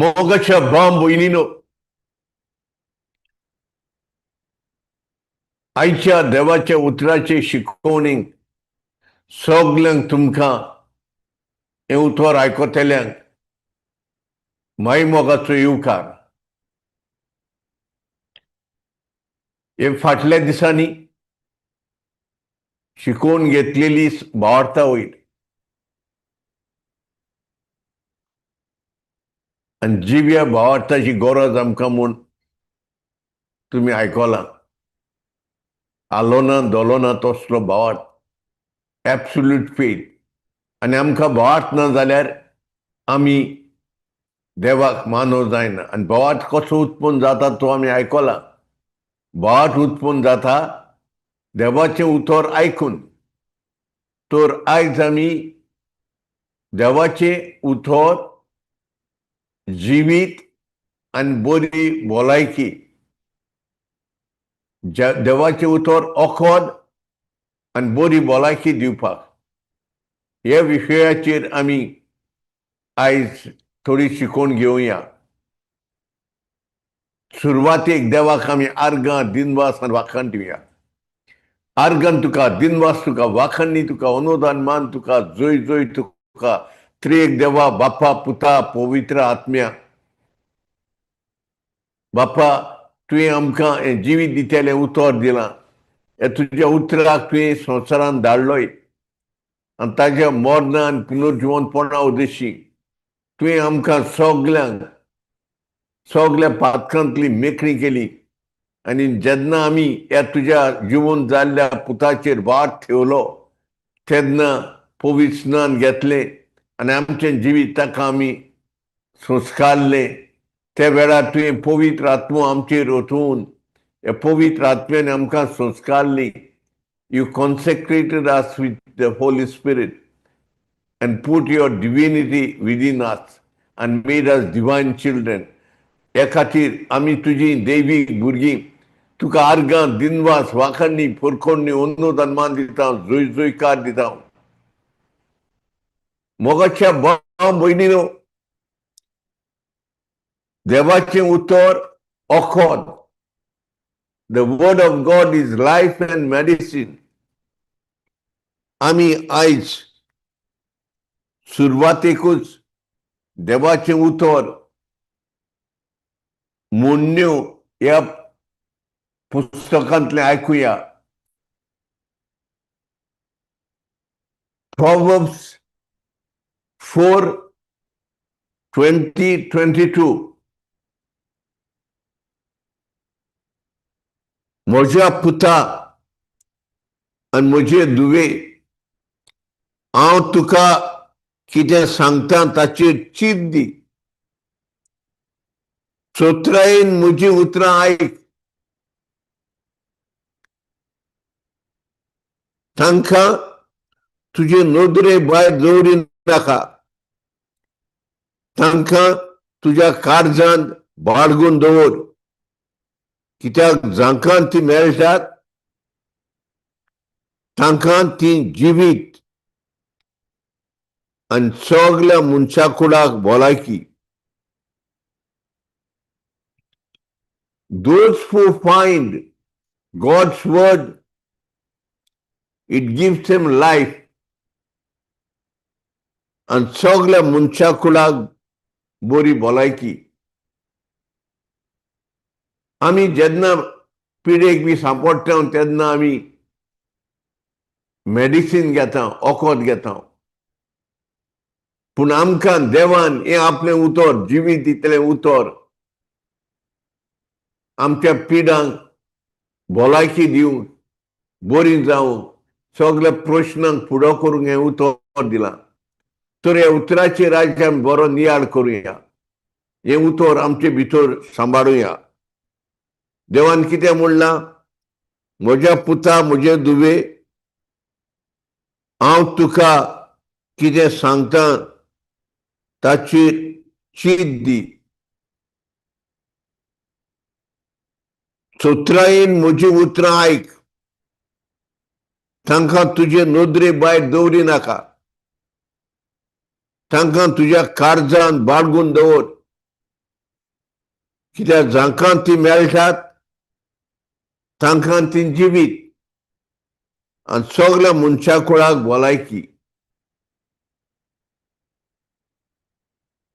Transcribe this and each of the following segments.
मोगाच्या भाव भयणीनो, आयच्या देवाच्या उतराचे शिकवणीक सगल्यांक तुमकां हे उतर आयकतल्यांक माई मोगाचो येवकार. हे फाटल्या दिसांनी शिकोवन घेतलेली भावार्था वयर आनी जिव्या भावार्थाची गरज आमकां म्हूण तुमी आयकलां. आलोना दोलोना तसलो भावार्थ, एब्सोल्यूट फेथ. आनी आमकां भावार्थ ना जाल्यार आमी देवाक मानव जायना. आनी भावार्थ कसो उत्पन्न जाता तो आमी आयकलां. भावार्थ उत्पन्न जाता देवाचें उतर आयकून. तर आयज आमी देवाचें उतर जिवीत आनी बरी भलायकी, देवाचें उतर ओखद आनी बरी भलायकी दिवपाक ह्या विशयाचेर आमी आयज थोडी शिकोवन घेवया. सुरवातेक देवाक आमी आर्गां, दिनवास आनी वाखाण दिवया. आर्गान तुका, दिनवास तुका, वाखाणनी तुका, अनुदान मान तुका, जोय जोय तुका, त्रेक देवा बापा, पुता, पवित्र आत्म्या. बापा, तुवें आमकां हें जिवीत दितेलें उतर दिलां. हे तुज्या उतराक तुवें संवसारांत धाडलोय आनी ताज्या मरणा आनी पुनर्जिवनपणा उद्देशी तुवें आमकां सगल्या पातकांतली मेकळी केली. आनी जेन्ना आमी ह्या तुज्या जिवन जाल्ल्या पुताचेर वाट ठेवलो तेन्ना पवित्र स्नान घेतलें आनी आमचें जिवीत ताका आमी संस्कारलें. त्या वेळार तुवें पवित्र आत्मो आमचेर ओतून हे पवित्र आत्म्यान आमकां संस्कारली. You consecrated us with the holy spirit and put your divinity within us and made us divine children. ह्या खातीर आमी तुजी दैवीक भुरगीं तुका आर्गां, दिनवास, वाखाणनी, परखोणनी, अनुदान मान दिता, जोय जोयकार दिता. मोगाच्या भाव भयणीनो, देवाचें उतर ओखद. The word of God is life and medicine. आमी आयज सुरवातेकूच देवाचें उतर मोन्यो ह्या पुस्तकांतलें आयकुया. Proverbs 4:20-22. म्हज्या पुता आनी म्हजे धुवे, हांव तुका कितें सांगता ताचेर चीत दी. चोत्रायेन म्हजी उतरां आयक. तांकां तुजे नदरे भायर दवरी नाका. तांकां तुज्या काळजांत बाळगून दवर, कित्याक जांकां ती मेळटात तांकां ती जिवीत आनी सगल्या मनशा कुळाक भलायकी. Those who find God's word, it gives them life. आनी सगल्या मनशा कुळाक बरी भलायकी. आमी जेन्ना पिडेक बी सांपडटा तेन्ना आमी मेडिसीन घेता, ओखद घेता. पूण आमकां देवान हें आपलें उतर, जिवीत दितलें उतर, आमच्या पिडांक भलायकी दिवंक, बरी जावंक, सगल्या प्रश्नांक फुडो करूंक हें उतर दिलां. तर ह्या उतराचेर आयज आमी बरो नियाळ करुया. हें उतर आमचे भितर सांबाळुया. देवान कितें म्हणलां? म्हज्या पुता, म्हजे धुवे, हांव तुका कितें सांगता ताचेर चीत दी. चोत्रायेन म्हजी उतरां आयक. तांकां तुजे नदरे भायर दवरी नाका. तांकां तुज्या काळजांत बाळगून दवर, कित्याक जांकां ती मेळटात तांकां ती जिवीत आनी सगळ्या मनशा कुळाक भलायकी.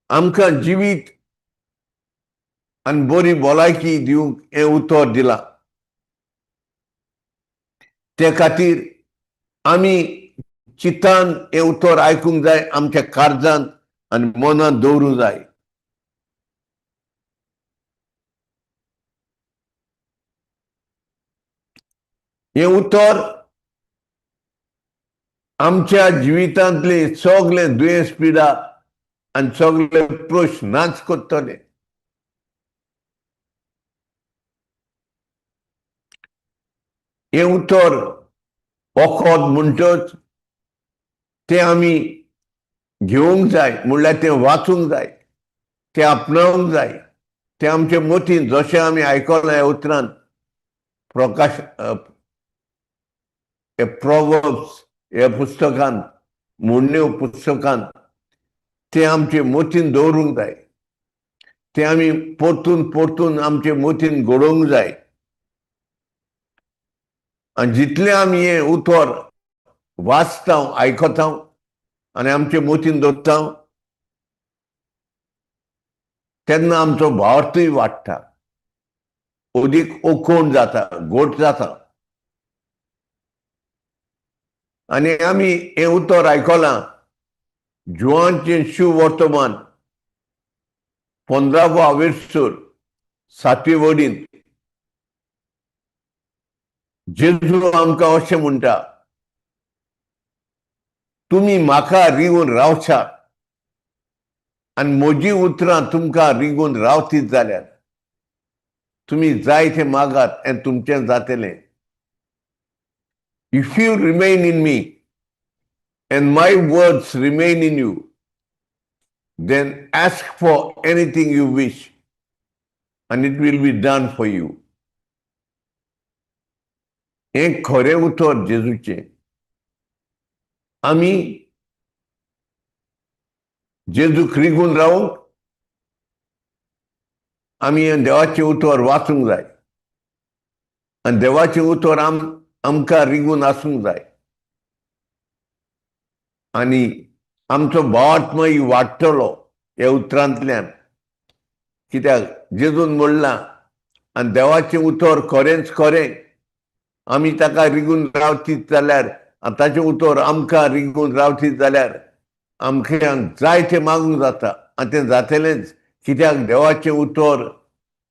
आमकां जिवीत आनी बरी भलायकी दिवंक हें उतर दिलां. ते खातीर आमी चित्तान हें उतर आयकूंक जाय, आमच्या काळजांत आनी मनांत दवरूंक जाय. हें उतर आमच्या जिवितांतले सगळे दुयेंस पिडा आनी सगळे प्रश्न नाच करतले. हें उतर वखद म्हणटच तें आमी घेवंक जाय, म्हणल्यार तें वाचूंक जाय, तें आपणावंक जाय. तें आमचे मतीन जशें आमी आयकलां ह्या उतरांत प्रकाश प्रोवर्ब्स ह्या पुस्तकांत, म्हणण्यो पुस्तकांत तें आमचे मतीन दवरूंक जाय. तें आमी परतून परतून आमचे मतीन घडोवंक जाय. आनी जितलें आमी हें उतर वाचता, आयकता आनी आमचे मतीन दवरता, तेन्ना आमचो भावार्थूय वाडटा, अदीक ओखण जाता, घट जाता. आनी आमी हें उतर आयकलां जुवानचें शुवर्तमान 15वा वेर्सूर 7वी वडीन जेजू आमकां अशें म्हणटा, तुमी म्हाका रिगून रावशात आनी म्हजी उतरां तुमकां रिगून रावतीत जाल्यार तुमी जाय तें मागात हें तुमचें जातलें. If you remain in me and my words remain in you, then ask for anything you wish and it will be done for you. हें खरें उतर जेजूचें. आमी जेजूक रिगून रावूंक आमी हें देवाचें उतर वाचूंक जाय आनी देवाचें उतर आमकां रिगून आसूंक जाय. आनी आमचो भावात्मय वाडटलो ह्या उतरांतल्यान, कित्याक जेजून म्हणलां आनी देवाचें उतर खरेंच खरें आमी ताका रिगून रावतीत जाल्यार, ताचें उतर आमकां रिगून रावतीत जाल्यार आमकां जाय तें मागूंक जाता आनी तें जातलेंच. कित्याक देवाचें उतर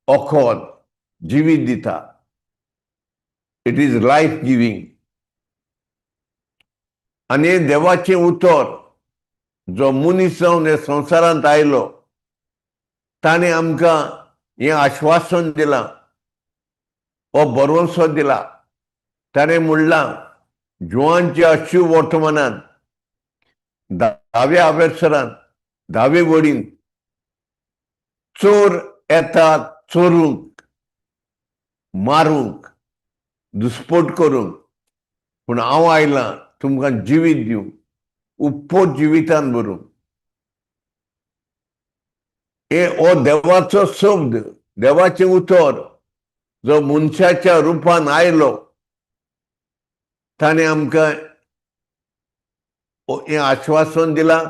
वखद जिवीत दिता. It is life giving. आनी हें देवाचें उतर जो मनीस जावन ह्या संवसारांत आयलो, ताणें आमकां हें आश्वासन दिलां, हो भरवंसो दिला. ताणें म्हणलां जुवानच्या शुवर्तमानांत 10व्या वेर्सरांत 10वे वडीन, चोर येता चोरूंक, मारूंक, दुस्पट करूंक, पूण हांव आयलां तुमकां जिवीत दिवंक, उपपोट जिवितान भरूंक. हो देवाचो शब्द, देवाचें उतर जो मनशाच्या रुपान आयलो, ताणें आमकां हें आश्वासन दिलां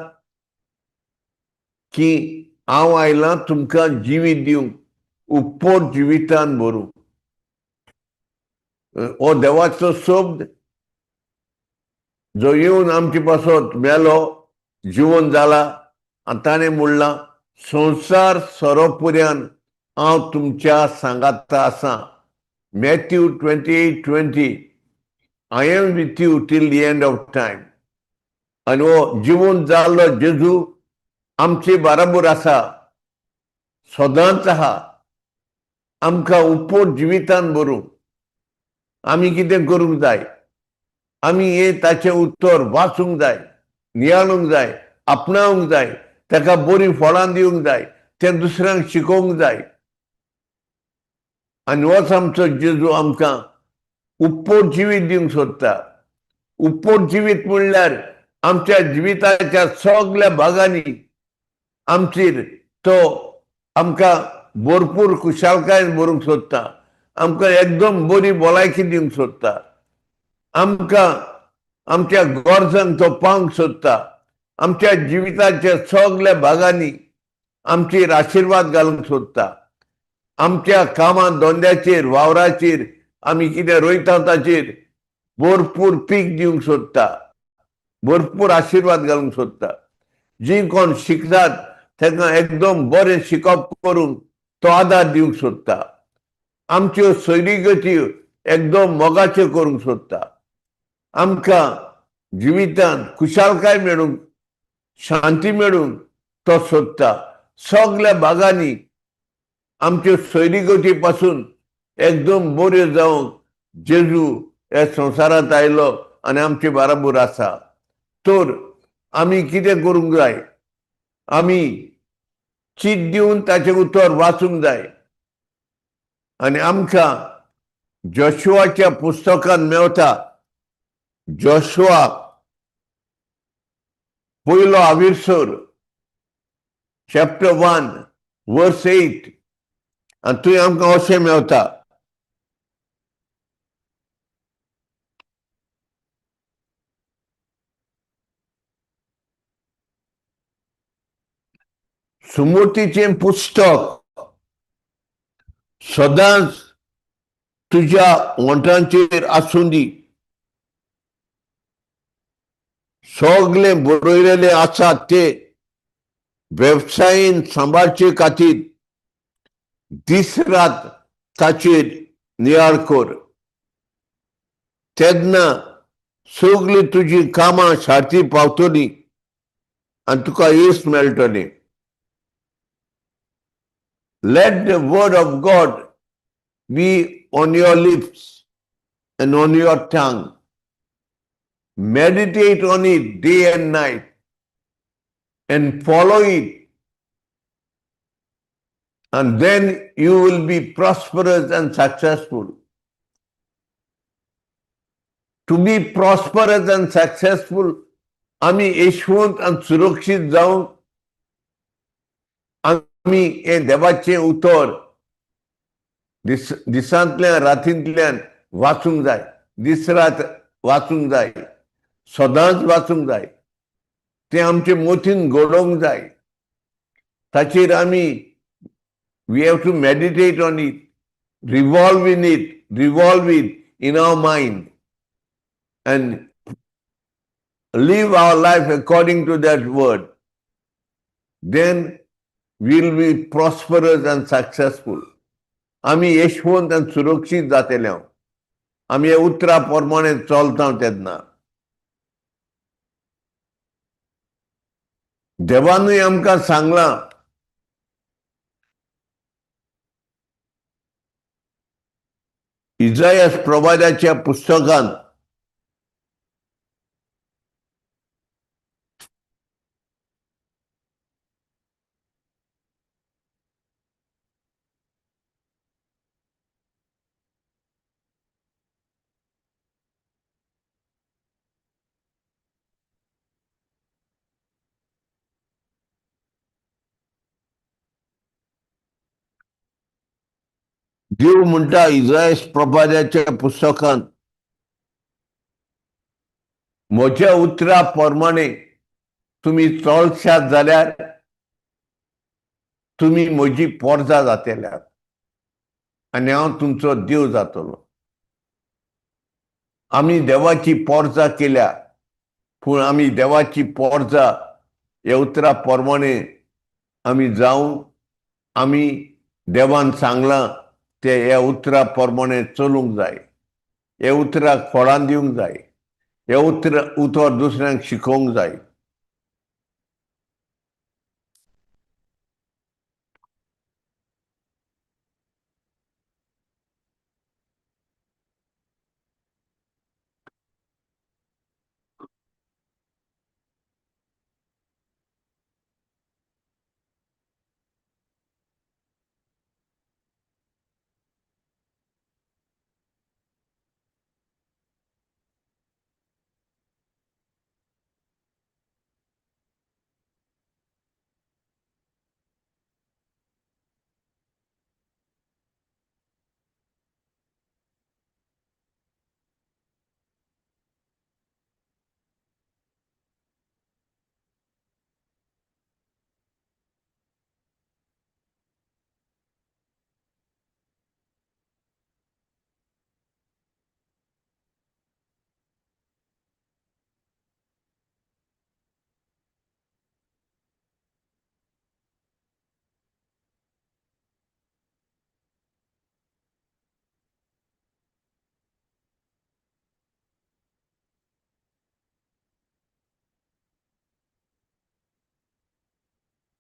की हांव आयलां तुमकां जिवीत दिवंक, उपपोट जिवितान भरूंक. हो देवाचो शब्द जो येवन आमचे पासत मेलो, जिवन जाला आनी ताणें म्हणलां संवसार सोरोपर्यंत हांव तुमच्या सांगाता आसां. Matthew 28:20, I am with you till the end of time. आनी हो जिवन जाल्लो जेजू आमचे बराबर आसा, सदांच आहा, आमकां उपपोट जिवितान भरूंक. आमी कितें करूंक जाय? आमी हें ताचें उतर वाचूंक जाय, नियाळूंक जाय, आपणावंक जाय, ताका बरीं फळां दिवंक जाय, तें दुसऱ्यांक शिकोवंक जाय. आनी होच आमचो जेजू आमकां उपपोट जिवीत दिवंक सोदता. उपपोट जिवीत म्हणल्यार आमच्या जिविताच्या सगळ्या भागांनी आमचेर तो आमकां भरपूर खुशालकाय भरूंक सोदता, आमकां एकदम बरी भलायकी दिवंक सोदता, आमकां आमच्या गरजांक तो पावंक सोदता, आमच्या जिविताच्या सगळ्या भागांनी आमचेर आशीर्वाद घालूंक सोदता, आमच्या कामां धंद्याचेर वावराचेर आमी कितें रोयता ताचेर भरपूर पीक दिवंक सोदता, भरपूर आशीर्वाद घालूंक सोदता. जी कोण शिकतात तांकां एकदम बरें शिकप करून तो आदार दिवंक सोदता, आमच्यो सैरीगती एकदम मोगाच्यो करूंक सोदता, आमकां जिवितांत खुशालकाय मेळूंक शांती मेळूंक तो सोदता. सगळ्या भागांनी आमच्यो सैरीगती पासून एकदम बऱ्यो जावंक जेजू ह्या संवसारांत आयलो आनी आमचे बाराबर आसा. तर आमी कितें करूंक जाय? आमी चीत दिवन ताचें उतर वाचूंक जाय. आनी आमकां जोशुआच्या पुस्तकांत मेवता, जोशुआ पयलो आविर्सर चॅप्टर 1 वर्स 8 आनी थंय आमकां अशें मेवता, सुमतीचें पुस्तक सदांच तुज्या ओंठांचेर आसूं दी. सगळें बरयलेलें आसा ते वेवसायीन सांबाळचे खातीर दीस रात ताचेर नियाळ कर. तेन्ना सगळीं तुजीं कामां सारकी पावतलीं आनी तुका येस मेळटलें. Let the word of God be on your lips and on your tongue. Meditate on it day and night and follow it, and then you will be prosperous and successful. To be prosperous and successful, आमी यशवंत आनी सुरक्षीत जावंक आमी हे देवाचें उतर दिसांतल्यान रातींतल्यान वाचूंक जाय, दीस रात वाचूंक जाय, सदांच वाचूंक जाय. तें आमचे मतीन घडोवंक जाय. ताचेर आमी we have to meditate on it, revolve it in our mind and live our life according to that word. Then we'll be prosperous and successful. आमी यशवंत आनी सुरक्षीत जातले. आमी हे उतरा प्रमाणे चलता तेन्ना देवानूय आमकां सांगलां, इसायास प्रवाद्याच्या पुस्तकांत देव म्हणटा, इसायास प्रवाद्याच्या पुस्तकांत, म्हज्या उतरा प्रमाणे तुमी चलशात जाल्यार तुमी म्हजी पोरजां जातल्यात आनी हांव तुमचो देव जातलो. आमी देवाची पोरजां केल्या, पूण आमी देवाची पोरजां हे उतरा प्रमाणे आमी जावं, आमी देवान सांगलां ते ह्या उतरा प्रमाणे चलूंक जाय, हे उतराक फळां दिवंक जाय, हे उतर दुसऱ्यांक शिकोवंक जाय.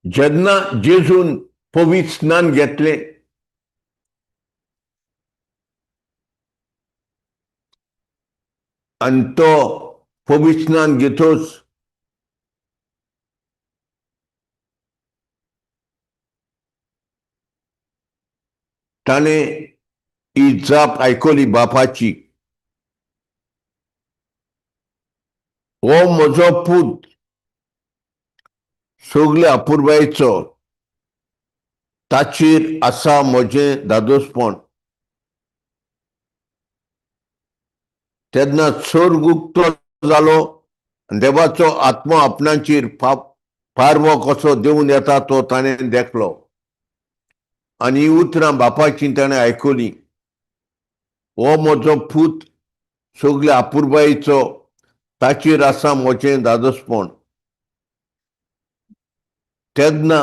जेन्ना जेजून पवित्र स्नान घेतले आणि तो पवित्र स्नान घेतोच ताणे ही जाप आयकली बापाची, हो म्हजो पूत सगळे अपुरबायेचो, ताचेर आसा म्हजें दादोसपण. तेन्ना स्वर्ग उक्तो जालो, देवाचो आत्मा आपणाचेर पारवो कसो देऊन येता तो ताणें देखलो. आणि ही उतरां बापाची ताणें आयकली, हो म्हजो पूत सगळे अपुरबायेचो, ताचेर आसा म्हजें दादोसपण. तेन्ना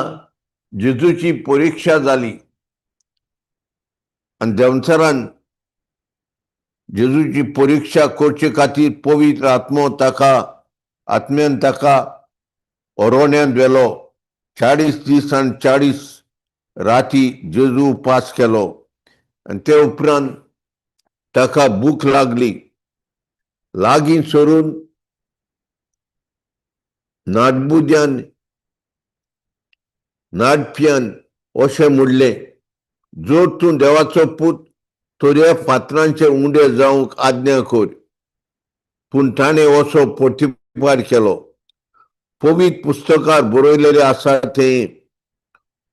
जेजूची परीक्षा जाली आणि देंवचारान जेजूची परीक्षा करचे खातीर पवित्र आत्म्यान ताका अरोण्यान व्हेलो. 40 दीस आनी 40 राती जेजू उपास केलो. आणि ते उपरांत ताका भूक लागली. लागीं सरून नाटबुद्यान नाटप्यान अशें म्हणलें, जर तूं देवाचो पूत तर ह्या फातरांचे उंडे जावंक आज्ञा कर. पूण ताणें असो प्रतिपाद केलो, पवित्र पुस्तकार बरयलेलें आसा तें,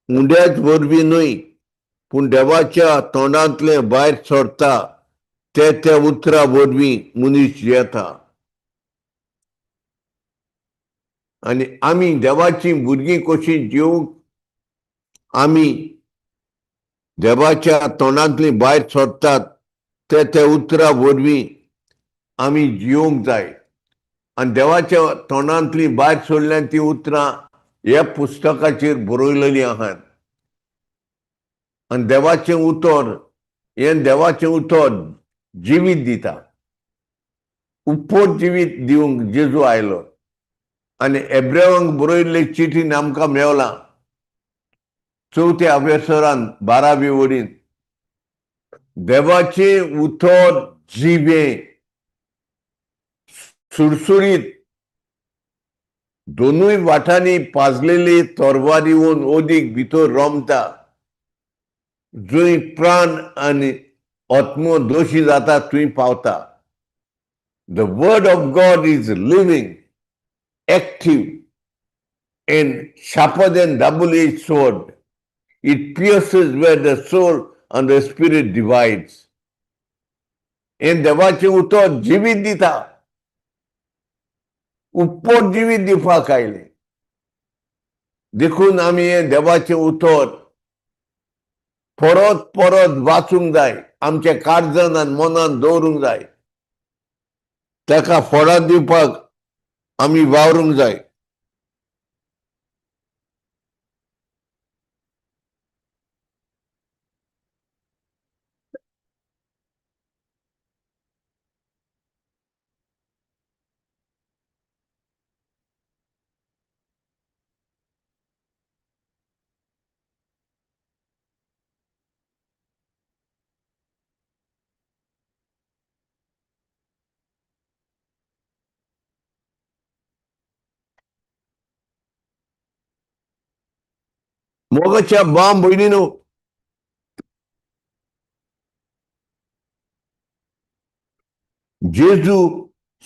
उंड्याच वरवीं न्हय पूण देवाच्या तोंडांतलें भायर सरता ते उतरा वरवीं मनीस येता. आणि आमी देवाची भुरगीं कशी जिवंक, आमी देवाच्या तोंडांतली भायर सरतात ते उतरा वरवीं आमी जिवंक जाय. आणि देवाच्या तोंडांतली भायर सोडल्यान ती उतरां ह्या पुस्तकाचेर बरयलेलीं आहात. आणि देवाचें उतर जिवीत दिता. उपट जिवीत दिवंक जेजू आयलो. आणि एब्रेवांक बरयल्ले चिठीन आमकां मेवला 4थ्या अवेसरान 12वी वडीन, देवाचें उतर जिवें सुरसुरीत दोनूय वाटांनी पाजलेली तोरवारीवन ओदीक भितर रोमता, जंय प्राण आनी आत्मो दोशी जाता थंय पावता. The word of God is living, active, and sharper than double-edged sword. It pierces where the soul and the spirit divides. हें देवाचें उतर जिवीत दिता, उपट जिवीत दिवपाक आयलें. देखून आमी हें देवाचें उतर परत परत वाचूंक जाय, आमच्या काळजान आनी मनान दवरूंक जाय. ताका फळां दिवपाक आमी वावरूंक जाय. मोगाच्या भाव भयणीनो, जेजू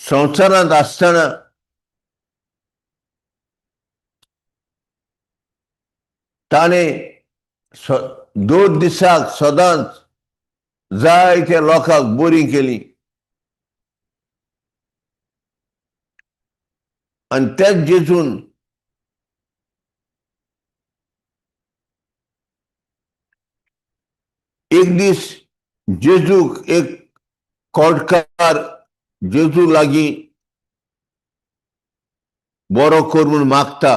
संवसारांत आसतना ताणें 2 दिसाक सदांच जायत्या लोकांक बरीं केलीं. आनी तेच जेजून एक दीस जेजूक एक कोर्टकार जेजू लागीं बरो कर म्हूण मागता.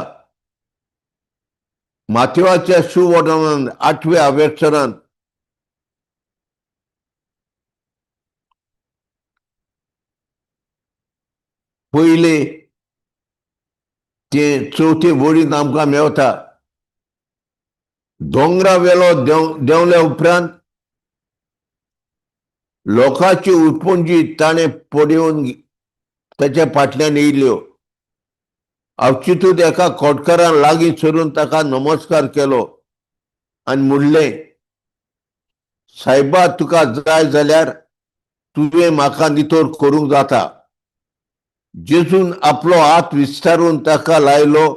माथेवाच्या सुवोडान 8व्या अवेसरान पयले ते 4थे वडीन आमकां मेवता. दोंगरा वेलो देवल्या उपरांत लोकांची उटपुंजी ताणे पडून त्याच्या फाटल्यान येयल्यो. अवचितूच एका खोडकारान लागीं सरून ताका नमस्कार केलो आनी म्हणलें, सायबा, तुका जाय जाल्यार तुवें म्हाका नितोळ करूंक जाता. जेजून आपलो हात विस्तारून ताका लायलो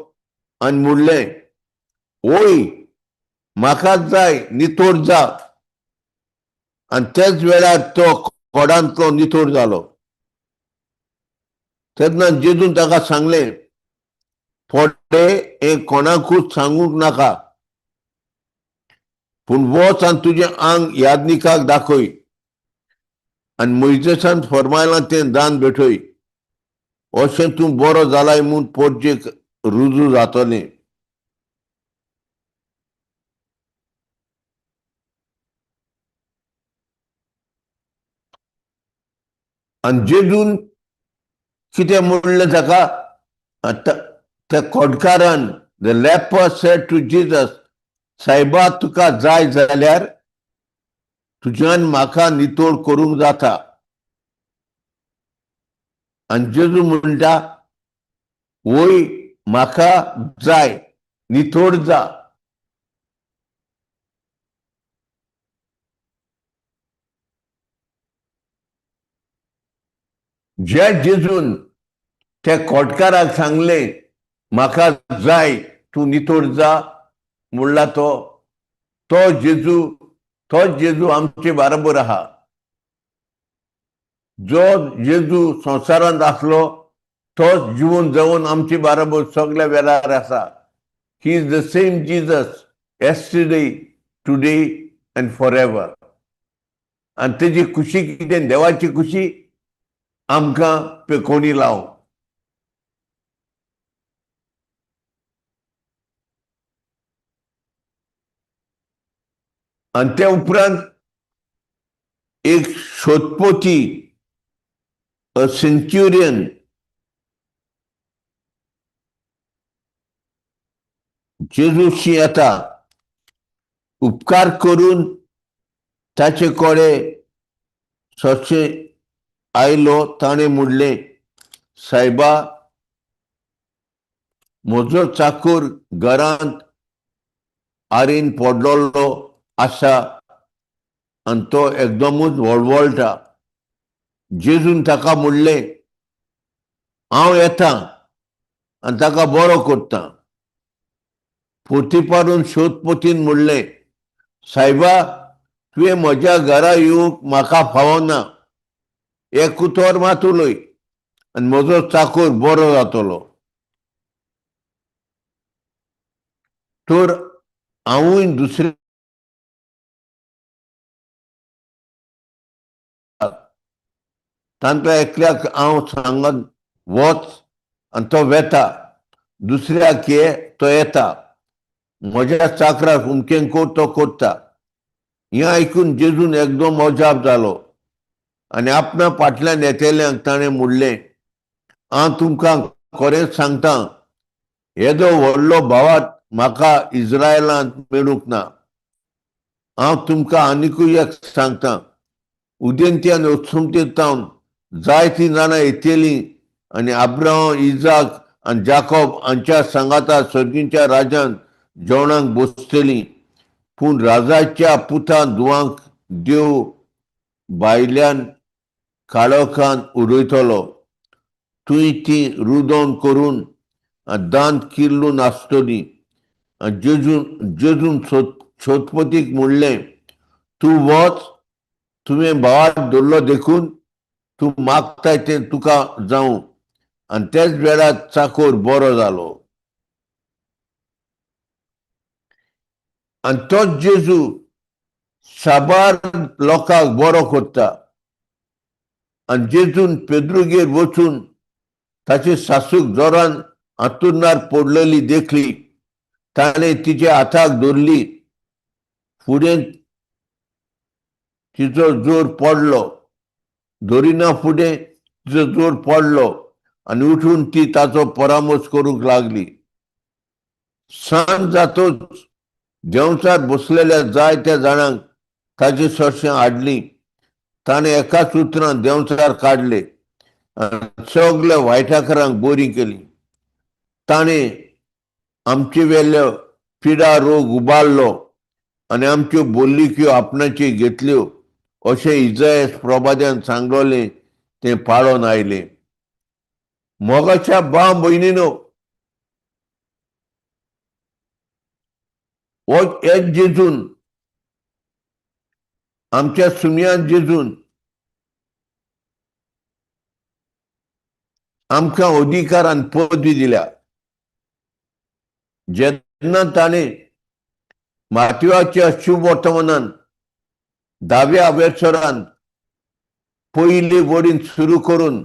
आनी म्हणलें, ओय, म्हाका जाय, नितोळ जा. आनी त्याच वेळार तो खोडांतलो नितोळ जालो. तेन्ना जेजून ताका सांगलें, फोडे हें कोणाकूच सांगूंक नाका, पूण वच आनी तुजें आंग यादनिकाक दाखय आनी मोइजेसान फर्मायलां तें दान भेटय. अशें तूं बरो जालाय म्हूण पोरजेक रुजू जातलें. आनी जेजून कितें म्हणलें ताका? त्या खोडकारान, the leper said to Jesus, सायबा, तुका जाय जाल्यार तुज्यान म्हाका नितोळ करूंक जाता. आनी जेजू म्हणटा, ओय, म्हाका जाय, नितोळ जा. ज्या जेजून त्या खोडकाराक सांगलें, म्हाका जाय, तूं नितोळ जा म्हणला, तोच जेजू आमचे बरोबर आहा. जो जेजू संवसारांत आसलो तोच जिवन जगून आमचे बरोबर सगळ्या वेळार आसा. He is the same Jesus, yesterday, today and forever. आनी तेजी खुशी कितें? देवाची खुशी आमकां पेखोनी लाव. आनी ते उपरांत एक सोदपोती, अ सेंच्युरियन, जेजूशी येता. उपकार करून ताचे कोडे सचे आयलो. ताणें म्हणलें, सायबा, म्हजो चाकर घरांत आरीन पडलोलो आसा आनी तो एकदमूच वळवळटा. जेजून ताका म्हणलें, हांव येतां आनी ताका बरो करतां. पोतीपारून सोदपोतीन म्हणलें, सायबा, तुवें म्हज्या घरा येवंक म्हाका फावना. एक उतर मात उलय आनी म्हजो चाकर बरो जातलो. तर हांवूय दुसऱ्या तांतल्या एकल्याक हांव सांगत वच आनी तो वेता. दुसऱ्याक ये, तो येता. म्हज्या चाकराक हुमकें कोर, तो करता. हें आयकून जेजून एकदम अजाप जालो आनी आपणा फाटल्यान येतेल्यांक ताणें म्हणलें, हांव तुमकां खरेंच सांगतां, येदो व्हडलो भावात म्हाका इस्रायलांत मेळूंक ना. हांव तुमकां आनिकूय एक सांगतां, उदेंत्यान उत्सुमतेंतावन जायतीं जाणां येतेलीं आनी अब्राहम, इजाक आनी जाकोब हांच्या सांगाता सर्गीच्या राज्यांत जेवणाक बसतलीं. पूण राजाच्या पुता धुवांक देव भायल्यान काळोखान उडयतलो. तुवें ती रुदोवन करून दांत किल्लून आसतलीं. जेजून सोदपोतीक म्हणलें, तूं वच, तुवें भावाक धरलो देखून तूं मागताय तें तुका जावं. आनी त्याच वेळार चाकर बरो जालो. आनी तोच जेजू साबार लोकांक बरो करता. आनी जेजून पेद्रूगेर वचून ताचे सासूक जोरान हांतरुणार पडलेली देखली. ताणें तिच्या हाताक धरली. फुडें तिचो जोर पडलो. धरिना फुडें तिचो जोर पडलो आनी उठून ती ताचो परामोस करूंक लागली. सांज जातूच देंवचार बसलेल्या जायत्या जाणांक ताची सरशी हाडली. ताणे एकाच उतरान देंवचार काढले आनी सगळ्या वायटाकारांक बरी केली. ताणे आमचे वेल्ल्यो पिडा रोग उबारलो आनी आमच्यो बोलिक्यो आपणाच्यो घेतल्यो अशें इसायास प्रभाद्यान सांगलोले ते पाळोन आयले. मोगाच्या भाव भयणीनो, हेच जेजून आमच्या सुमयान जेजून आमकां अधिकारान पदवी दिल्या. जेन्ना ताणे मातयाच्या शुभ वर्तमानान 10व्या वेसरान पयले वडीन सुरू करून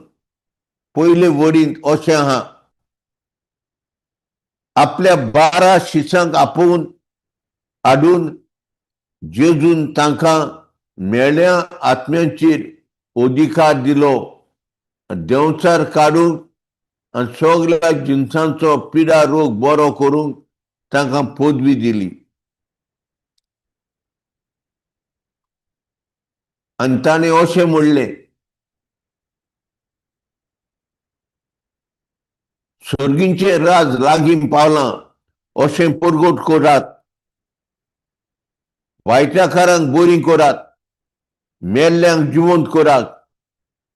पयले वडीन अशें आहा, आपल्या 12 शिसांक आपोवन हाडून जेजून तांकां मेळ्या आत्म्यांचेर अधिकार दिलो देंवचार काडूंक आनी सगळ्या जिन्सांचो पिडा रोग बरो करूंक तांकां पदवी दिली. आनी ताणें अशें म्हणलें, सर्गींचे राज लागीं पावलां अशें परगट करात. वायटाकारांक बरी करात, मेल्ल्यांक जिवंत करात,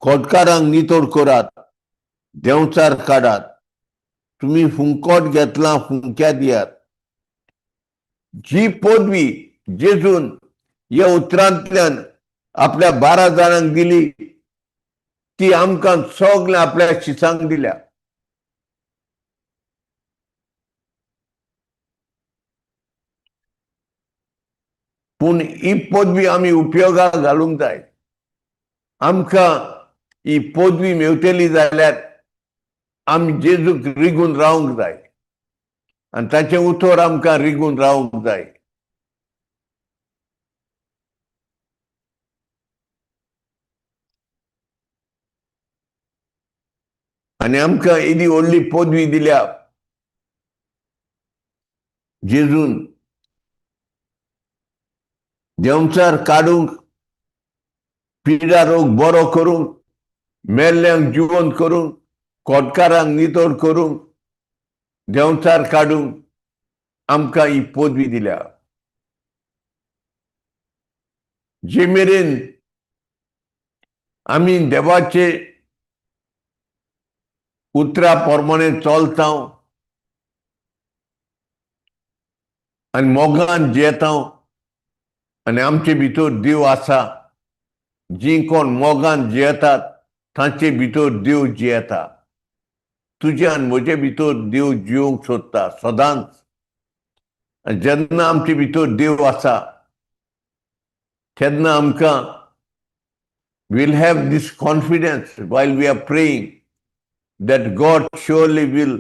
खोटकारांक नितोड करात, देंवचार काडात. तुम्ही फुंकोट घेतला, फुंक्या दियात. जी पदवी जेजून ह्या उतरांतल्यान आपल्या 12 जाणांक दिली ती आमकां सगळ्या आपल्या शिसांक दिल्या. पूण ही पदवी आमी उपयोगाक घालूंक जाय. आमकां ही पदवी मेवतली जाल्यार आमी जेजूक रिगून रावंक जाय आनी ताचें उतर आमकां रिगून रावंक जाय. आनी आमकां इदी व्हडली पदवी दिल्या जेजून देंवचार काडूंक, पिडा रोग बरो करूंक, मेल्ल्यांक जिवंत करूंक, खोटकारांक नितोड करूंक, देंवचार काडूंक आमकां ही पदवी दिल्या. जे मेरेन आमी देवाचे उतरा प्रमाणे चलता आनी मोगान जियेता आनी आमचे भितर देव आसा, जी कोण मोगान जियेतात तांचे भितर देव जियेता. तुजे आनी म्हजे भितर देव जिवंक सोदता सदांच. जेन्ना आमचे भितर देव आसा तेन्ना आमकां we'll have this confidence while we are praying that God surely will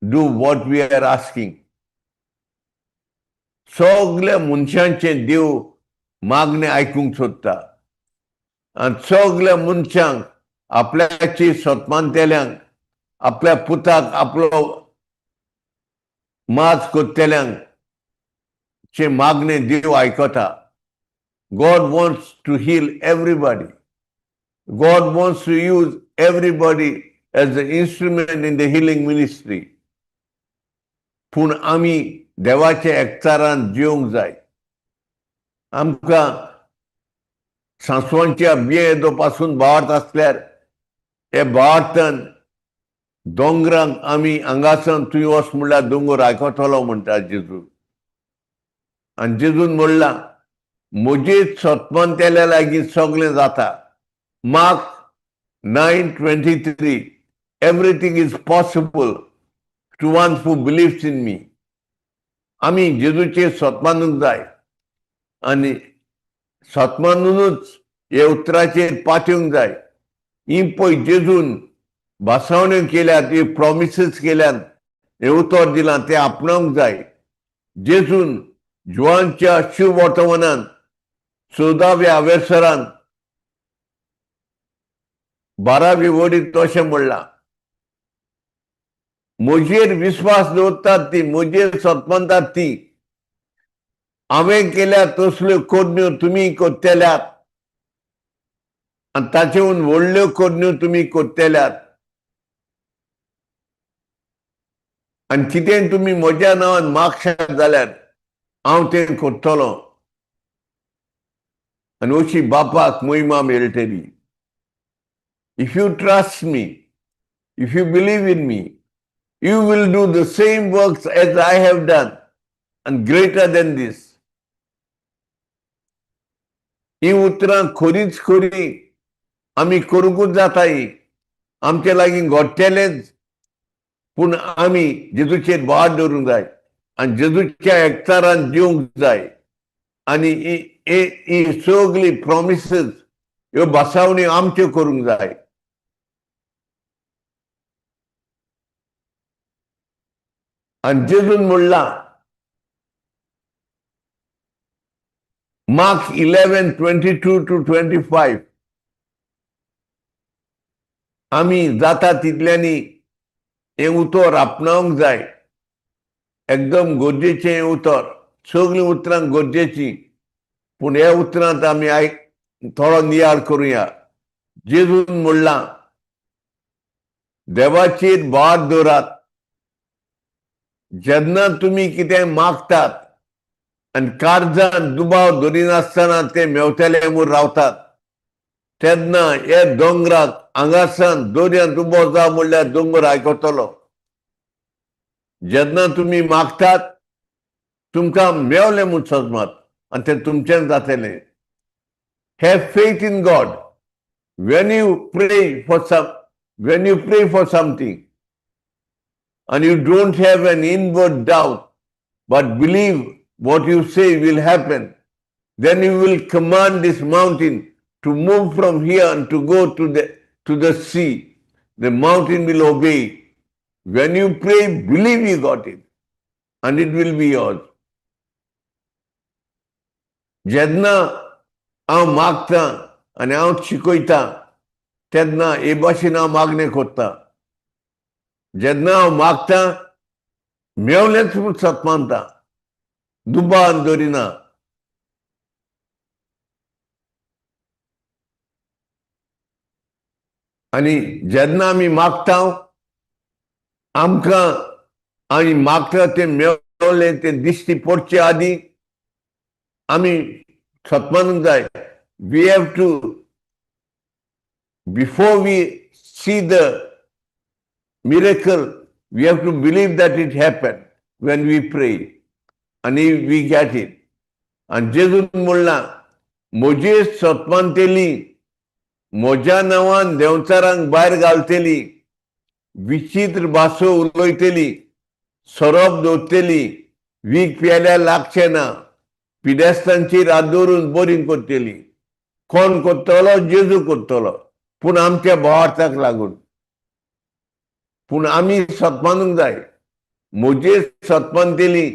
do what we are asking. सगळ्या मनशांचे देव मागणे आयकूंक सोदता आनी सगळ्या मनशांक आपल्याची सतमानतेल्यांक, आपल्या पुताक आपलो माज कोत्तेल्यांक चे मागणे देव आयकता. God wants to heal everybody. God wants to use everybody as an instrument in the healing ministry. पूण आमी देवाच्या एकचारान जिवंक जाय. आमकां सांसवांच्या बिये पासून भावार्थ आसल्यार हे भावार्थान दोंगरांक आमी हांगासन तुवें वच म्हणल्यार दोंगर आयकतलो म्हणटा जेजू. आनी जेजून म्हणलां, म्हजे सतमानतेल्या लागीं सगळें जाता. Mark 9:23, everything is possible to one who believes in me. आमी जेजूचे सतमानूंक जाय आनी सतमानूनच हे उतराचेर पातूंक जाय. ही पळय जेजून भासावण्यो केल्यात, हे प्रॉमिसीस केल्यात, हे उतर दिलां तें आपणावंक जाय. जेजून जुवानच्या शुभ वर्तमानान 14व्या वेसरान 12वी वडीत अशें म्हणलां, म्हजेर विस्वास दवरतात ती, म्हजेर सतमानतात ती हांवें केल्या तसल्यो कोडण्यो तुमी कोत्तेल्यात आनी ताचेहून व्हडल्यो कोडण्यो तुमी कोत्तेल्यात आनी कितें तुमी म्हज्या नांवान मागशात जाल्यार हांव तें कोत्तलों आनी अशी बापाक महिमा मेळटली. If you trust me, if you believe in me, you will do the same works as I have done and greater than this. ही उतरां खरीच खरी आमी करूंकूच जाताय. आमचे लागीं घडटलेंच, पूण आमी जेजूचेर वाट दवरूंक जाय आनी जेजूच्या एकचारान जिवंक जाय. आनी ही सगळी प्रॉमिसीस ह्यो बसावण्यो आमच्यो करूंक जाय. आनी जेजून म्हणलां मार्क 11:22-25 आमी जाता तितल्यांनी हें उतर आपणावंक जाय. एकदम गरजेचें हें उतर. सगळीं उतरां गरजेची, पूण ह्या उतरांत आमी थोडो नियाळ करुया. जेजून म्हणलां देवाचेर वाट दवरात. जेन्ना तुमी कितें मागतात आनी काळजांत दुबाव धरिनासतना ते मेवतले म्हूण रावतात, तेन्ना हे दोंगराक हांगासान दर्यांत उबो जा म्हणल्यार दोंगर आयकतलो. जेन्ना तुमी मागतात तुमकां मेवलें म्हूण समजात आनी तें तुमचें जातलें. Have faith in God. When you pray for something and you don't have an inward doubt, but believe what you say will happen, then you will command this mountain to move from here and to go to the sea. The mountain will obey. When you pray, believe you got it, and it will be yours. जेन्ना हांव मागतां आनी हांव शिकयतां तेन्ना हे भाशेन हांव मागणें कोत्तां. जेन्ना हांव मागतां मेवलेंच म्हूण सतमानतां, दुबान धरिना. आनी जेन्ना आमी मागता आमकां आमी मागता तें मेवलें तें दिश्टी पडचे आदीं आमी सतमानूंक जाय. We have to, before we see the miracle, we have to believe that it happened when we pray and we get it. आनी जेजून म्हणलां म्हजे सतमानतेली म्हज्या नांवान देंवचारांक भायर घालतली, विचित्र भासो उलयतली, सोरोप दवरतली, वीख प्यायल्यार लागचें ना, पिडेस्तांचेर हात दवरून बरी करतली. कोण करतलो? जेजू करतलो, पूण आमच्या भावार्थाक लागून. पूण आमी सतमानूंक जाय. म्हजे सतमानतेली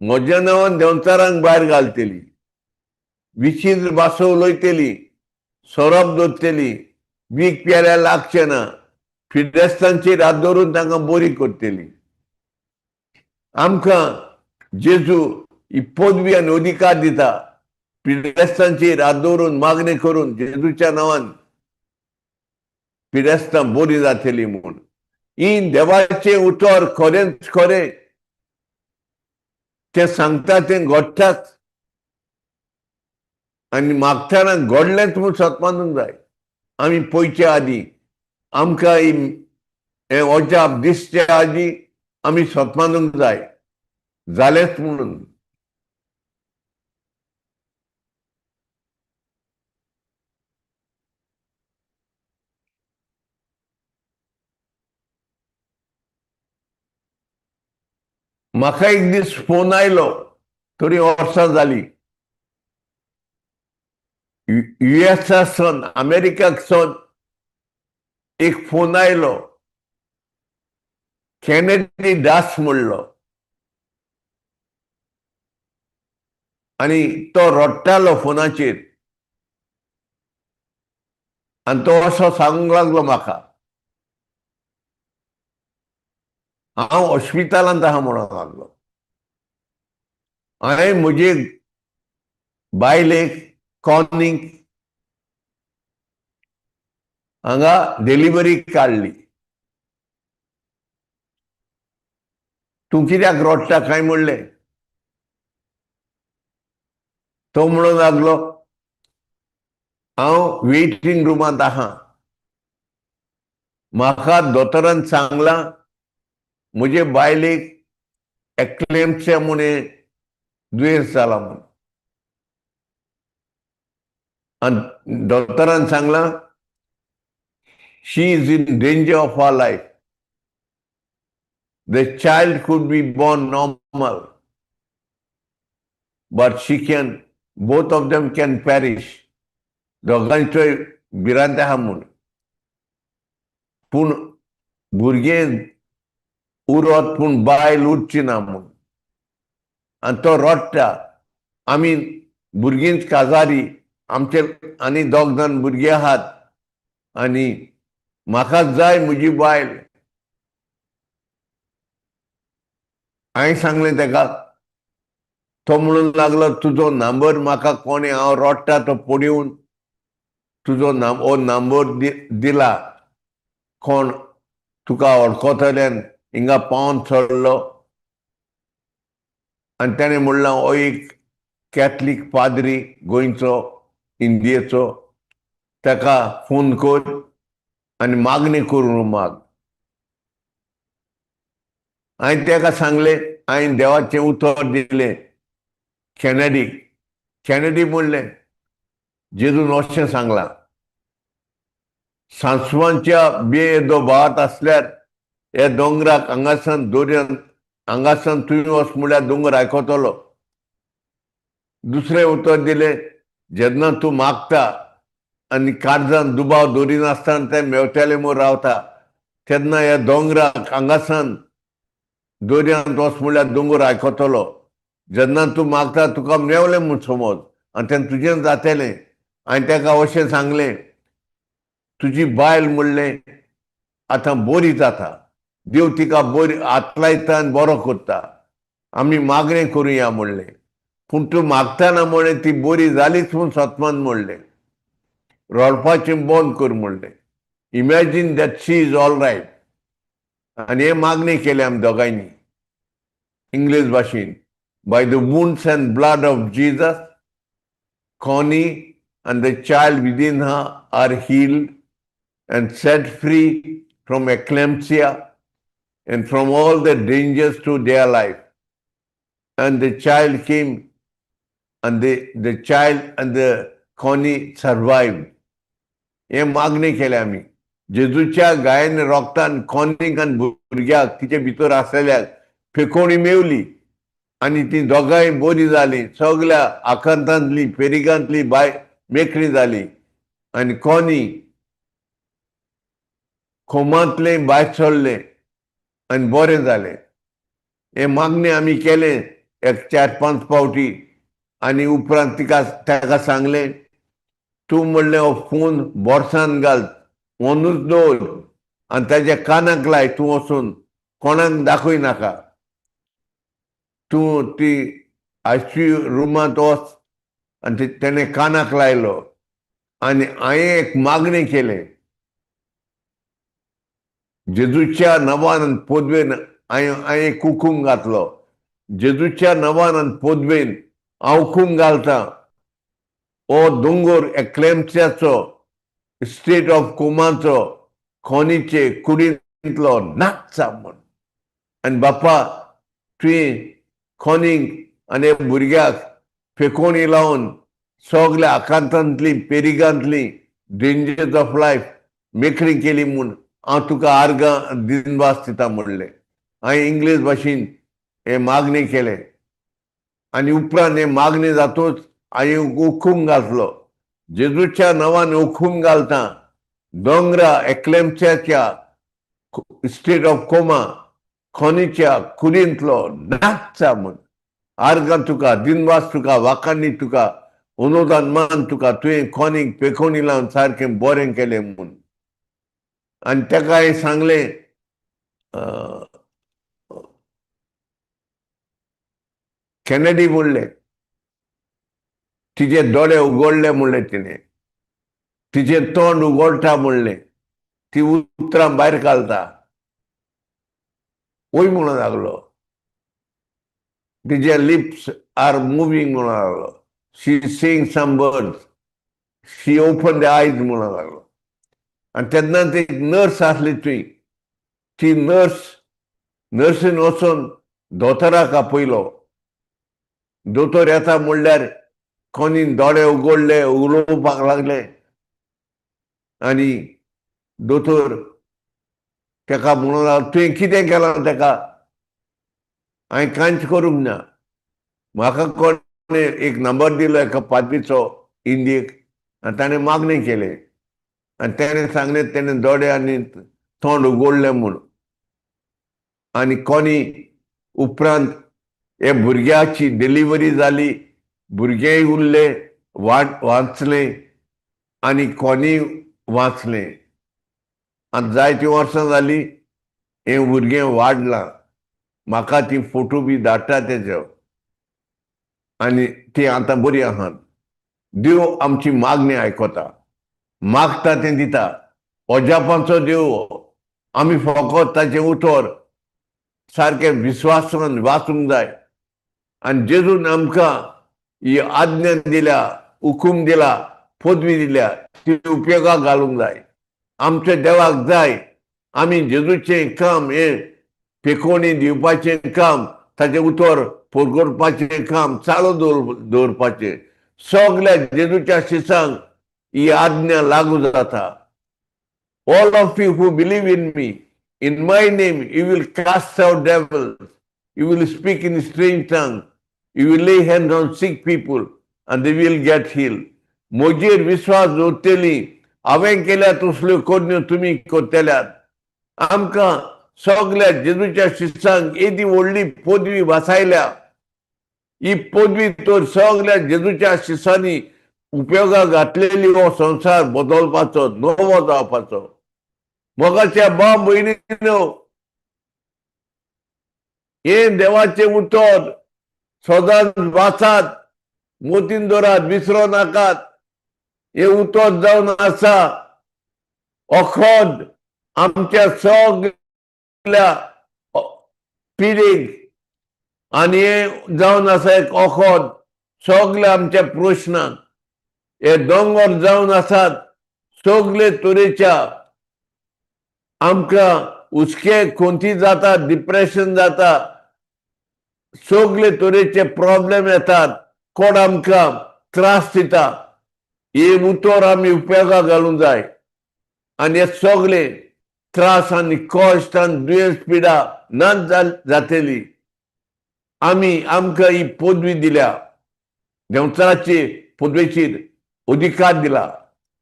म्हज्या नांवान देंवचारांक भायर घालतली, विचित्र भासो उलयतली, सोरोप दवरतली, वीख प्यायल्यार लागचें ना, पिडेस्तांचेर हात दवरून तांकां बरी करतली. आमकां जेजू ही पदवी आनी अधिकार दिता. पिडेस्तांचेर हात दवरून मागणी करून जेजूच्या नांवान पिडेस्तां बरी जातली म्हूण. ही देवाचें उतर खरेंच खरें. तें सांगता तें घडटाच आनी मागतना घडलेंच म्हूण सतमानूंक जाय. आमी पळयचे आदीं आमकां हें अजाप दिसचे आदीं आमी सतमानूंक जाय जालेंच म्हणून. म्हाका एक दीस फोन आयलो, थोडी वर्सां जालीं, युएसासून अमेरिकासून एक फोन आयलो. केनेडी दास म्हणलो आनी तो रडटालो फोनाचेर आनी तो असो सांगूंक लागलो म्हाका, हांव हॉस्पिटलांत आहा म्हणूंक लागलो. हांवें म्हजे बायलेक कॉर्निंग हांगा डिलिव्हरी काढली. तू कित्याक रडटा काय म्हणलें. तो म्हणून लागलो हांव वेटिंग रुमांत आहा. म्हाका दोतोरान सांगलां म्हजे बायलेक एक्लेम्प्सिया म्हणून दुयेंस जाला म्हणून. आनी दोतोरान सांगलां she is in danger of her life. The child could be born normal, but both of them can perish. दोगांचोय भिरांत आहा म्हूण. पूण भुरगें उरत पूण बायल उरची ना म्हूण. आनी तो रडटा. आमी भुरगींच काजारी, आमचे आनी दोग जाण भुरगे आहात आनी म्हाका जाय म्हजी बायल. हांवें सांगलें ताका. तो म्हणून लागलो तुजो नंबर म्हाका कोणे हांव रडटा तो पडिवन तुजो हो नंबर दिला कोण तुका वळखतल्यान हिंगा पावन चडलो. आनी ताणें म्हणलां हो एक कॅथलीक पाद्री गोंयचो इंडियेचो, ताका फोन कर आनी मागणी करून माग. हांवें ताका सांगलें, हांवें देवाचें उतर दिलें कॅनेडी म्हणलें जेजून अशें सांगलां सांसवांच्या बेदो भात असल्यार हे दोंगराक हांगासान दोर्यान हांगासान तुवें वच म्हळ्यार दोंगर आयकतलो. दुसरें उतर दिलें जेन्ना तूं मागता आनी काळजान दुबाव दवरिनासतना ते मेवट्याले म्हूण रावता तेन्ना ह्या दोंगराक हांगासान दोर्यांत वच म्हळ्यार दोंगर आयकतलो. जेन्ना तूं मागता तुका मेवलें म्हूण समज आनी तेन्ना तुजें जातलें. हांवें ताका अशें सांगलें तुजी बायल म्हणलें आतां बरी जाता, देव तिका बरी हात लायता आनी बरो करता, आमी मागणें करुया म्हणलें. पूण तूं मागतना म्हणलें ती बरी जालीच म्हूण सतमान म्हणलें. रडपाचें बंद कर म्हणलें. Imagine that she is all right. आनी हे मागणी केली आमी दोगांयनी इंग्लीश भाशेन. By the wounds and blood of Jesus Connie and the child within her are healed and set free from eclampsia and from all the dangers to their life. And the child came and the child and the Connie survived. हे मागणी केली आमी. जेजूच्या गायन रोगतान कॉनीक आनी भुरग्याक तिचे भितर आसलेल्याक फेकोणी मेवली आनी ती दोगांय बरी जाली. सगळ्या आकांतांतली पेरिगांतली मेकळी जाली आनी कॉनी खोमांतले भायर सरलें आनी बरें जालें. हे मागणी आमी केलें एक 4-5 फावटी आनी उपरांत ताका सांगलें तूं म्हणलें हो फोन बोर्सान घाल, फोनूच दवर आनी ताच्या कानाक लाय, तूं वचून कोणाक दाखय नाका. तूं ती ICU रुमांत वच आनी तेणें कानाक लायलो. आनी हांवें एक मागणी केलें जेजूच्या नांवान आनी पदवेन हांवें कुकूम घातलो. जेजूच्या नांवान आनी पदवेन हांव हुकूम घालतां हो दोंगर एक्लेम्प्सियाचो स्टेट ऑफ कोमाचो कॉनीचे कुडींतलो नाच जा म्हूण. आनी बापा तुवें कॉनीक आनी भुरग्याक फेकोणी लावन सगल्या आकांतांतली पेरिगांतली डेंजर्स ऑफ लायफ मेकळी केली म्हूण हांव तुका आर्गां दिनवास दिता म्हणलें. हांवें इंग्लीश भाशेन हे मागणी केलें आनी उपरांत हे मागणी जातूच हांवें हुकूम घातलो जेजूच्या नांवान हुकूम घालता दोंगरा एक्लेम्प्सियाच्या स्टेट ऑफ कोमा कॉनीच्या कुडींतलो नाच जा म्हूण. आर्गां तुका, दिनवास तुका, वाखाणी तुका, अनुदान मान तुका, तुवें कॉनीक पेकोणी लावन सारकें बरें केलें म्हूण. आनी ताका हांवें सांगलें कॅनेडी म्हणलें तिचे दोळे उगडले म्हणले तिने, तिचे तोंड उगडटा म्हणले, ती उतरां भायर घालता वय म्हणून लागलो. तिचे लिप्स आर मुव्हिंग म्हणून लागलो. She saying some words, she open the eyes म्हणून लागलो. आणि तेन्ना ती नर्स आसली थंय, ती नर्सीन वचून दोतोराक आपयलो. दोतोर येता म्हणल्यार कोणी दोळे उगडले, उलोवपाक लागले. आनी दोतोर तेका म्हणून लागलो, तुवें कितें केलां तेका? हांवें कांयच करूंक ना. म्हाका कोणें एक नंबर दिलो एका पाद्रीचो इंडियेक, आनी ताणें मागणें केलें. आनी तेणें सांगलें तेणें दोळे आनी तोंड उगडलें म्हूण. आनी कोणी उपरांत हे भुरग्याची डिलिव्हरी जाली, भुरगेंय उरलें, वाचलें आनी कोणीय वाचलें. आनी जायतीं वर्सां जालीं हें भुरगें वाडलां. म्हाका ती फोटो बी धाडटा तेजो, आनी ती आतां बरी आहात. देव आमची मागणी आयकता, मागता तें दिता. अजापाचो देव आमी फकत ताचें उतर सारकें विश्वासान वाचूंक जाय. आनी जेजून आमकां ही आज्ञा दिल्या, हुकूम दिला, पदवी दिल्या, ती उपयोगाक घालूंक जाय. आमच्या देवाक जाय आमी जेजूचें काम, हें पेखोवणी दिवपाचें काम, ताचें उतर करपाचें काम चालू दवरपाचें. सगल्या जेजूच्या शिसांक ही आज्ञा लागू जाता. All of you who believe in me, in my name, you will cast out devils, you will speak in strange tongues, you will lay hands on sick people and they will get healed. म्हजेर विश्वास दवरतली, हांवें केल्या तसल्यो कोडण्यो तुमी करतल्यात. आमकां सगल्या जेजूच्या शिसांक येदी व्हडली पदवी वाचायल्या. ही पदवी तर सगल्या जेजूच्या शिसांनी उपयोगाक घातलेली हो संवसार बदलपाचो, नवो जावपाचो. मोगाच्या भाव भयणीनो, हें देवाचें उतर सदांच वाचात, मोतीन दवरात, विसरो नाकात. हें उतर जावन आसा अखोद आमच्या सगल्या पिढीक, आनी हें जावन आसा एक अखोद सगल्या आमच्या प्रश्नांक. हे दोंगर जावन आसात सगळे तरेच्या. आमकां हुस्के खोंती जाता, डिप्रेशन जाता, सगळे तरेचे प्रॉब्लेम येतात, कोण आमकां त्रास दिता. हे उतर आमी उपयोगाक घालूंक जाय. आनी हे सगळे त्रास आनी कश्ट आनी दुयेंस पिडा ना जातली. आमकां ही पदवी दिल्या, देंवचाराचे पदवेचेर अधिकार दिला.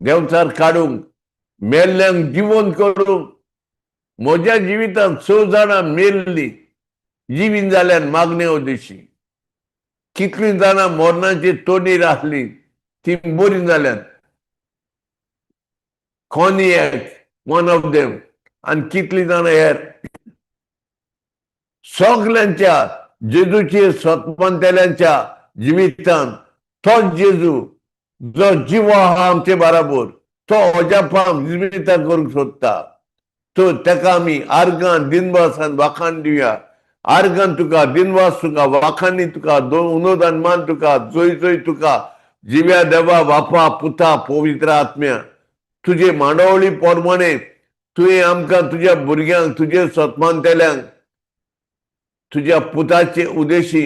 देंवचार काडूंक, मेल्ल्यांक जिवंत करूंक. म्हज्या जिवितांत 6 जाणां मेल्लीं, जिवीन जाल्यान मागणे उद्देशी. कितलीं जाणां मरणाची तोंडीर आसलीं, ती बरी जाल्यात. कोनियॅक वन ऑफ देम, आनी कितलीं जाणां हेर. सगल्यांच्या जेजूचे सत्मंतेल्यांच्या जिवितांत तोच जेजू जो जिवो आहा आमचे बराबर, तो अजापाक जिवितां करूंक सोदता. तो तेका आमी आर्गां दिनवास आनी वाखाण दिवया. आर्गां तुका, दिनवास तुका, वाखाणी तुका, उनोदान मान तुका, जोय तुका. जिव्या देवा, बापा, पुता, पवित्र आत्म्या, तुजे मांडवळी पोरमाणे तुवें आमकां, तुज्या भुरग्यांक, तुजे सत्मांतेल्यांक, तुज्या पुताचे उद्देशी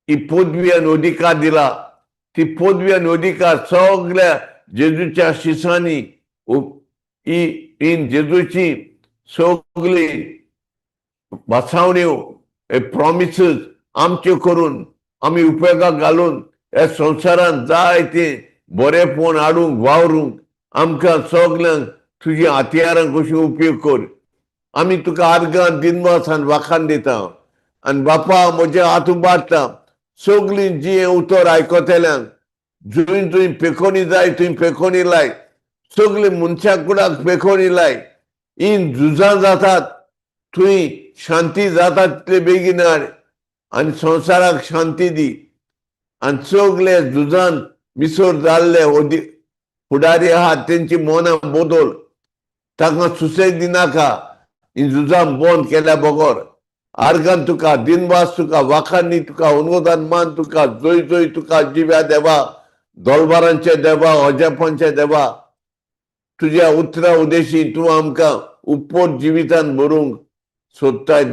ही पदवी आनी अधिकार दिला. ती पदवी आनी अधिकार सगल्या जेजूच्या शिसांनी ही जेजूची सगळी वासावण्यो, प्रॉमिसीस आमच्यो करून आमी उपयोगाक घालून ह्या संवसारांत जायते बरेपण हाडूंक, वावरूंक आमकां सगल्यांक तुज्या हातयारांक कशी उपयोग कर. आमी तुका आर्गां दिनवास आनी वाखाण दिता. आनी बापा, म्हजे हात उबारता सगळीं जी उतर आयकतल्यांक. जंय पेखोनी जाय थंय पेखोनी लाय. सगळे मनशा कुडाक पेखोनी लाय. हीं झुजां जातात थंय शांती जाता तितले बेगीन हाड. आनी संवसाराक शांती दी. आणि सगळे झुजान मिसोर जाल्ले फुडारी आहात त्यांची मनां बदल तांकां सुसेग दिनाका ही झुजां बंद केल्या बगर आर्गान तुका दिनवास तुका वाखानी तुका अनुदान मान तुका जय जय तुका जिव्या देवा दोलबारांचे देवा अजापांचे देवा तुझ्या उतरा उदेशी तू आमकां उपपोट जिवितान भरूंक सोदताय